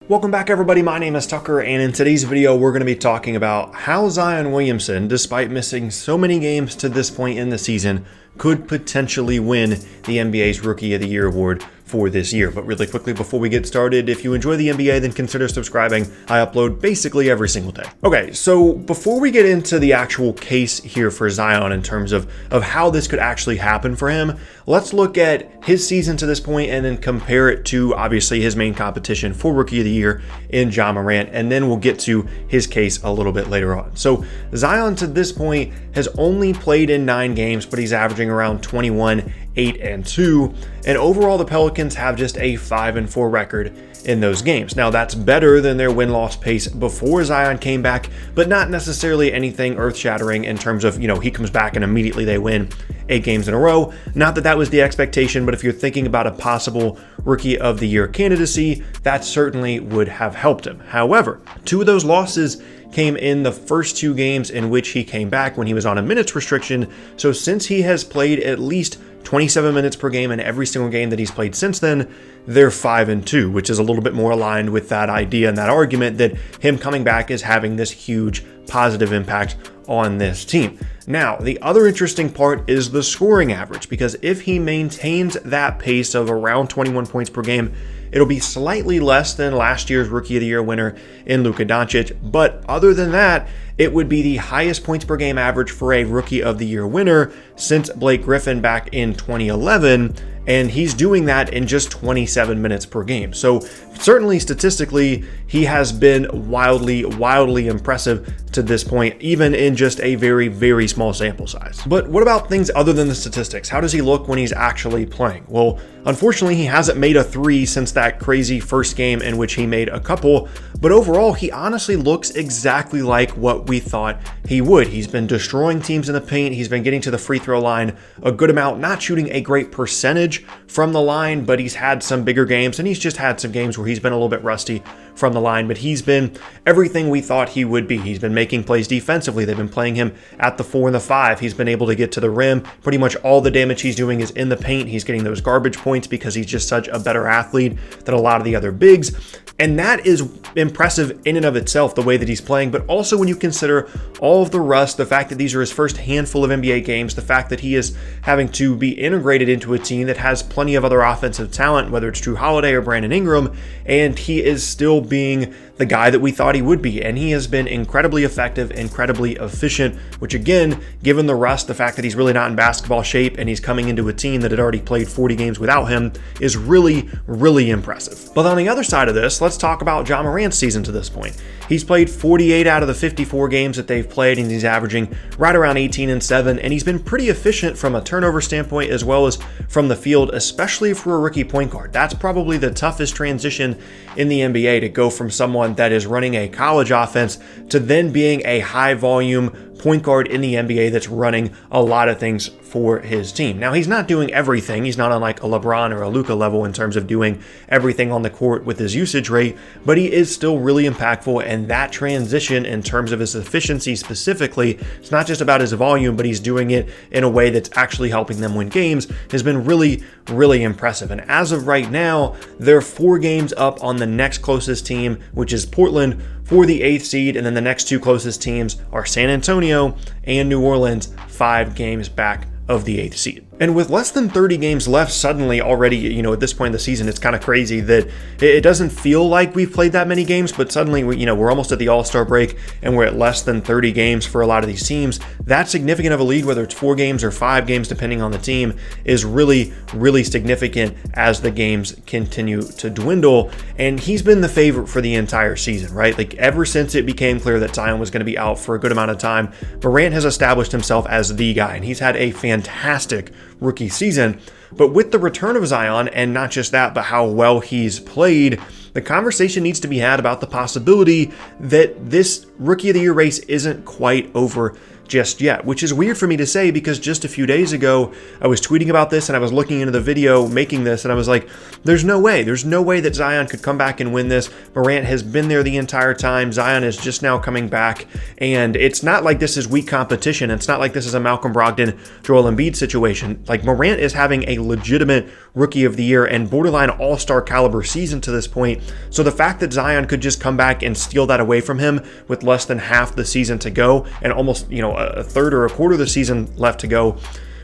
Welcome back everybody, my name is Tucker, and in today's video we're going to be talking about how Zion Williamson, despite missing so many games to this point in the season, could potentially win the NBA's Rookie of the Year award for this year. But really quickly before we get started, if you enjoy the NBA, then consider subscribing. I upload basically every single day. Okay, so before we get into the actual case here for Zion in terms of how this could actually happen for him, let's look at his season to this point and then compare it to obviously his main competition for Rookie of the Year in Ja Morant, and then we'll get to his case a little bit later on. So Zion to this point has only played in 9 games, but he's averaging around 21, 8, and 2, and overall the Pelicans have just a 5-4 record in those games. Now that's better than their win-loss pace before Zion came back, but not necessarily anything earth-shattering in terms of, he comes back and immediately they win 8 games in a row. Not that that was the expectation, but if you're thinking about a possible Rookie of the Year candidacy, that certainly would have helped him. However, 2 of those losses came in the first 2 games in which he came back when he was on a minutes restriction. So since he has played at least 27 minutes per game in every single game that he's played since then, they're 5-2, which is a little bit more aligned with that idea and that argument that him coming back is having this huge positive impact on this team. Now, the other interesting part is the scoring average, because if he maintains that pace of around 21 points per game, it'll be slightly less than last year's Rookie of the Year winner in Luka Doncic, but other than that, it would be the highest points per game average for a Rookie of the Year winner since Blake Griffin back in 2011, and he's doing that in just 27 minutes per game. So certainly statistically, he has been wildly impressive to this point, even in just a very small sample size. But what about things other than the statistics? How does he look when he's actually playing? Well, unfortunately, he hasn't made a 3 since that crazy first game in which he made a couple, but overall, he honestly looks exactly like what we thought he would. He's been destroying teams in the paint. He's been getting to the free throw line a good amount, not shooting a great percentage from the line, but he's had some bigger games, and he's just had some games where he's been a little bit rusty from the line, but he's been everything we thought he would be. He's been making plays defensively. They've been playing him at the 4 and the 5. He's been able to get to the rim. Pretty much all the damage he's doing is in the paint. He's getting those garbage points because he's just such a better athlete than a lot of the other bigs. And that is impressive in and of itself, the way that he's playing, but also when you consider all of the rust, the fact that these are his first handful of NBA games, the fact that he is having to be integrated into a team that has plenty of other offensive talent, whether it's Drew Holiday or Brandon Ingram, and he is still being the guy that we thought he would be. And he has been incredibly effective, incredibly efficient, which again, given the rust, the fact that he's really not in basketball shape and he's coming into a team that had already played 40 games without him is really impressive. But on the other side of this, let's talk about Ja Morant's season to this point. He's played 48 out of the 54 games that they've played, and he's averaging right around 18 and 7, and he's been pretty efficient from a turnover standpoint as well as from the field, especially for a rookie point guard. That's probably the toughest transition in the NBA, to go from someone that is running a college offense to then being a high volume point guard in the NBA that's running a lot of things for his team. Now, he's not doing everything. He's not on like a LeBron or a Luka level in terms of doing everything on the court with his usage rate, but he is still really impactful, and that transition in terms of his efficiency specifically, it's not just about his volume, but he's doing it in a way that's actually helping them win games, has been really impressive. And as of right now, they're 4 games up on the next closest team, which is Portland, for the 8th seed, and then the next 2 closest teams are San Antonio and New Orleans, 5 games back of the 8th seed. And with less than 30 games left, suddenly already, at this point in the season, it's kind of crazy that it doesn't feel like we've played that many games, but suddenly, we're almost at the AllStar break and we're at less than 30 games for a lot of these teams. That significant of a lead, whether it's 4 games or 5 games, depending on the team, is really significant as the games continue to dwindle. And he's been the favorite for the entire season, right? Like ever since it became clear that Zion was going to be out for a good amount of time, Morant has established himself as the guy, and he's had a fantastic rookie season. But with the return of Zion, and not just that, but how well he's played, the conversation needs to be had about the possibility that this Rookie of the Year race isn't quite over just yet, which is weird for me to say because just a few days ago, I was tweeting about this and I was looking into the video making this and I was like, there's no way that Zion could come back and win this. Morant has been there the entire time. Zion is just now coming back, and it's not like this is weak competition. It's not like this is a Malcolm Brogdon, Joel Embiid situation. Like, Morant is having a legitimate Rookie of the Year and borderline all-star caliber season to this point. So the fact that Zion could just come back and steal that away from him with less than half the season to go and almost, a third or a quarter of the season left to go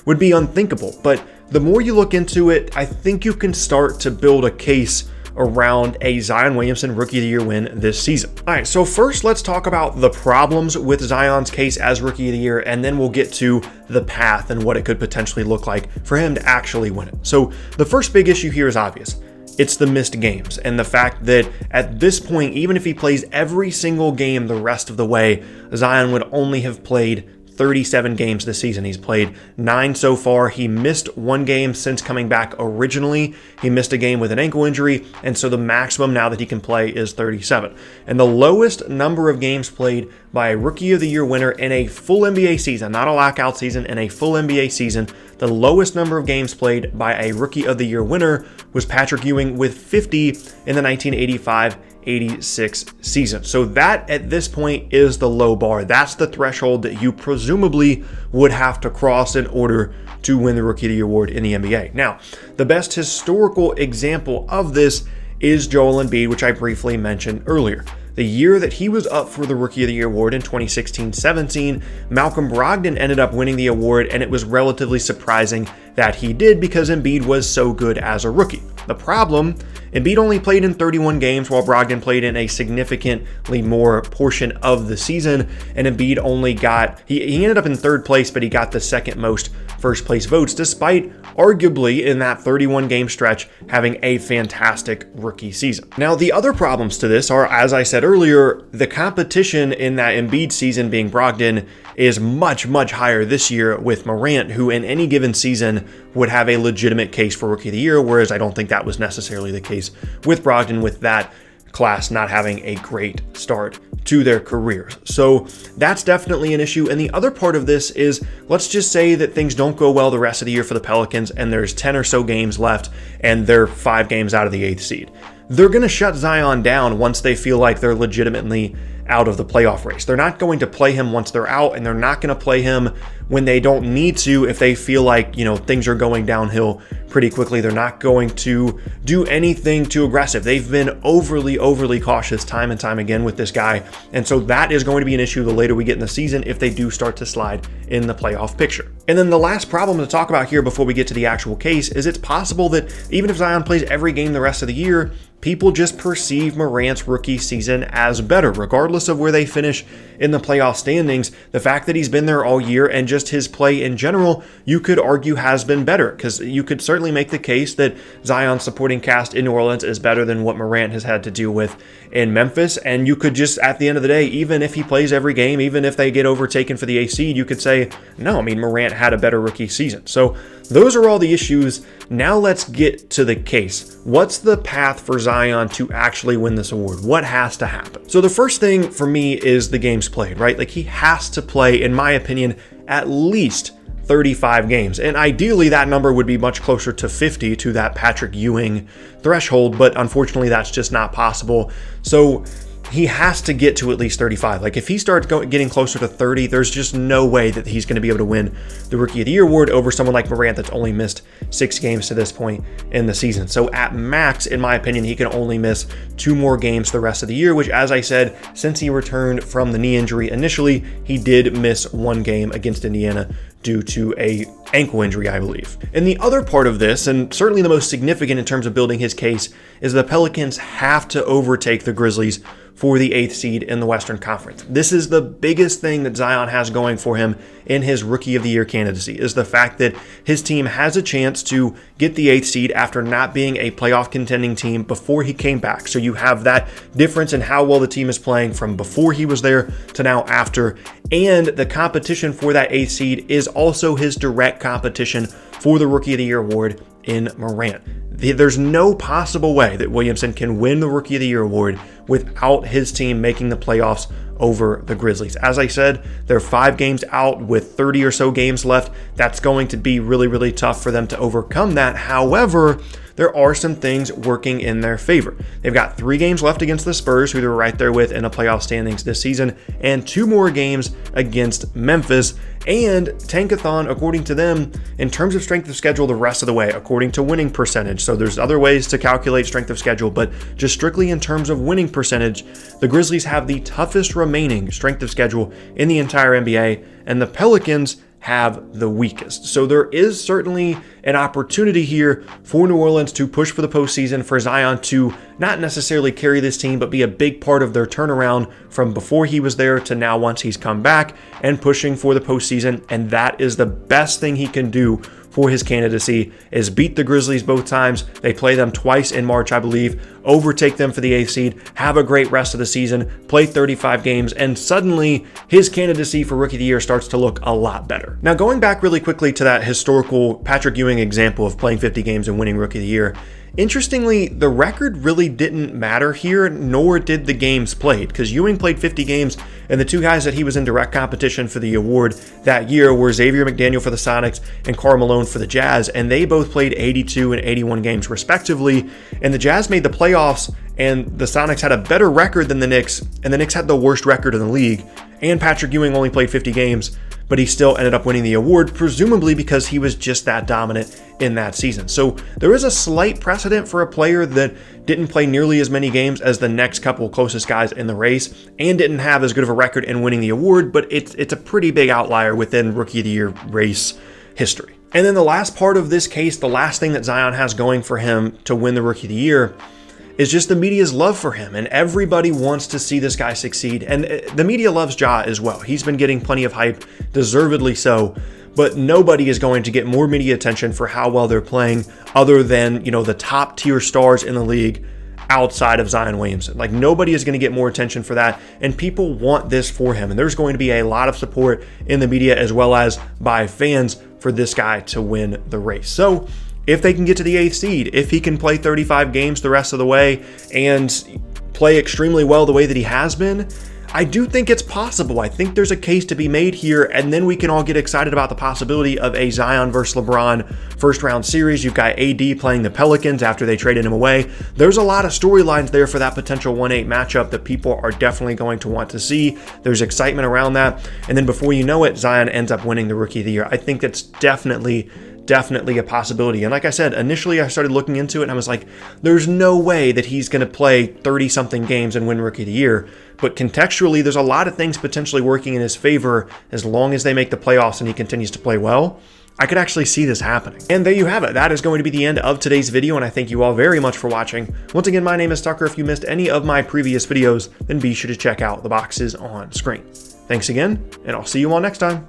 would be unthinkable. But the more you look into it, I think you can start to build a case around a Zion Williamson Rookie of the Year win this season. All right, so first let's talk about the problems with Zion's case as Rookie of the Year, and then we'll get to the path and what it could potentially look like for him to actually win it. So the first big issue here is obvious. It's the missed games and the fact that at this point, even if he plays every single game the rest of the way, Zion would only have played 37 games this season. He's played 9 so far. He missed 1 game since coming back originally. He missed a game with an ankle injury, and so the maximum now that he can play is 37. And the lowest number of games played by a Rookie of the Year winner in a full NBA season, not a lockout season, in a full NBA season, the lowest number of games played by a Rookie of the Year winner was Patrick Ewing with 50 in the 1985-86 season. So that at this point is the low bar. That's the threshold that you presumably would have to cross in order to win the Rookie of the Year award in the NBA. Now, the best historical example of this is Joel Embiid, which I briefly mentioned earlier. The year that he was up for the Rookie of the Year award in 2016-17, Malcolm Brogdon ended up winning the award, and it was relatively surprising that he did because Embiid was so good as a rookie. The problem, Embiid only played in 31 games while Brogdon played in a significantly more portion of the season, and Embiid only got, he ended up in third place, but he got the second most first place votes, despite arguably in that 31 game stretch having a fantastic rookie season. Now, the other problems to this are, as I said earlier, the competition in that Embiid season being Brogdon is much, much higher this year with Morant, who in any given season would have a legitimate case for Rookie of the Year, whereas I don't think that was necessarily the case with Brogdon, with that class not having a great start to their careers. So that's definitely an issue. And the other part of this is, let's just say that things don't go well the rest of the year for the Pelicans and there's 10 or so games left and they're 5 games out of the 8th seed. They're going to shut Zion down once they feel like they're legitimately out of the playoff race. They're not going to play him once they're out, and they're not going to play him when they don't need to if they feel like, things are going downhill pretty quickly. They're not going to do anything too aggressive. They've been overly cautious time and time again with this guy, and so that is going to be an issue the later we get in the season if they do start to slide in the playoff picture. And then the last problem to talk about here before we get to the actual case is it's possible that even if Zion plays every game the rest of the year, people just perceive Morant's rookie season as better, regardless of where they finish in the playoff standings. The fact that he's been there all year and just his play in general, you could argue has been better, because you could certainly make the case that Zion's supporting cast in New Orleans is better than what Morant has had to deal with in Memphis. And you could just, at the end of the day, even if he plays every game, even if they get overtaken for the 8th seed, you could say, no, Morant had a better rookie season. So those are all the issues. Now let's get to the case. What's the path for Zion to actually win this award? What has to happen? So the first thing for me is the games played, right? Like, he has to play, in my opinion, at least 35 games. And ideally that number would be much closer to 50, to that Patrick Ewing threshold, but unfortunately that's just not possible. So he has to get to at least 35. Like, if he starts getting closer to 30, there's just no way that he's going to be able to win the Rookie of the Year award over someone like Morant that's only missed 6 games to this point in the season. So at max, in my opinion, he can only miss 2 more games the rest of the year, which, as I said, since he returned from the knee injury initially, he did miss 1 game against Indiana due to a ankle injury, I believe. And the other part of this, and certainly the most significant in terms of building his case, is the Pelicans have to overtake the Grizzlies for the 8th seed in the Western Conference. This is the biggest thing that Zion has going for him in his Rookie of the Year candidacy, is the fact that his team has a chance to get the 8th seed after not being a playoff contending team before he came back. So you have that difference in how well the team is playing from before he was there to now after. And the competition for that 8th seed is also his direct competition for the Rookie of the Year award in Morant. There's no possible way that Williamson can win the Rookie of the Year award without his team making the playoffs over the Grizzlies. As I said, they're 5 games out with 30 or so games left. That's going to be really, really tough for them to overcome that. However, there are some things working in their favor. They've got 3 games left against the Spurs, who they're right there with in the playoff standings this season, and 2 more games against Memphis. And Tankathon, according to them, in terms of strength of schedule the rest of the way, according to winning percentage. So there's other ways to calculate strength of schedule, but just strictly in terms of winning percentage, the Grizzlies have the toughest remaining strength of schedule in the entire NBA, and the Pelicans have the weakest. So there is certainly an opportunity here for New Orleans to push for the postseason, for Zion to not necessarily carry this team, but be a big part of their turnaround from before he was there to now once he's come back and pushing for the postseason. And that is the best thing he can do for his candidacy, is beat the Grizzlies both times. They play them twice in March, I believe, overtake them for the 8th seed, have a great rest of the season, play 35 games, and suddenly his candidacy for Rookie of the Year starts to look a lot better. Now, going back really quickly to that historical Patrick Ewing example of playing 50 games and winning Rookie of the Year, interestingly, the record really didn't matter here, nor did the games played, because Ewing played 50 games, and the 2 guys that he was in direct competition for the award that year were Xavier McDaniel for the Sonics and Karl Malone for the Jazz, and they both played 82 and 81 games respectively, and the Jazz made the playoffs, and the Sonics had a better record than the Knicks, and the Knicks had the worst record in the league, and Patrick Ewing only played 50 games, but he still ended up winning the award, presumably because he was just that dominant in that season. So there is a slight precedent for a player that didn't play nearly as many games as the next couple closest guys in the race and didn't have as good of a record in winning the award, but it's a pretty big outlier within Rookie of the Year race history. And then the last part of this case, the last thing that Zion has going for him to win the Rookie of the Year, is just the media's love for him, and everybody wants to see this guy succeed, and the media loves Ja as well. He's been getting plenty of hype, deservedly so, but nobody is going to get more media attention for how well they're playing other than, the top tier stars in the league outside of Zion Williamson. Like, nobody is going to get more attention for that, and people want this for him, and there's going to be a lot of support in the media as well as by fans for this guy to win the race. So if they can get to the 8th seed, if he can play 35 games the rest of the way and play extremely well the way that he has been, I do think it's possible. I think there's a case to be made here, and then we can all get excited about the possibility of a Zion versus LeBron first round series. You've got AD playing the Pelicans after they traded him away. There's a lot of storylines there for that potential 1-8 matchup that people are definitely going to want to see. There's excitement around that, and then before you know it, Zion ends up winning the Rookie of the Year. I think that's definitely a possibility. And like I said, initially I started looking into it and I was like, there's no way that he's going to play 30 something games and win Rookie of the Year. But contextually, there's a lot of things potentially working in his favor as long as they make the playoffs and he continues to play well. I could actually see this happening. And there you have it. That is going to be the end of today's video, and I thank you all very much for watching. Once again, my name is Tucker. If you missed any of my previous videos, then be sure to check out the boxes on screen. Thanks again, and I'll see you all next time.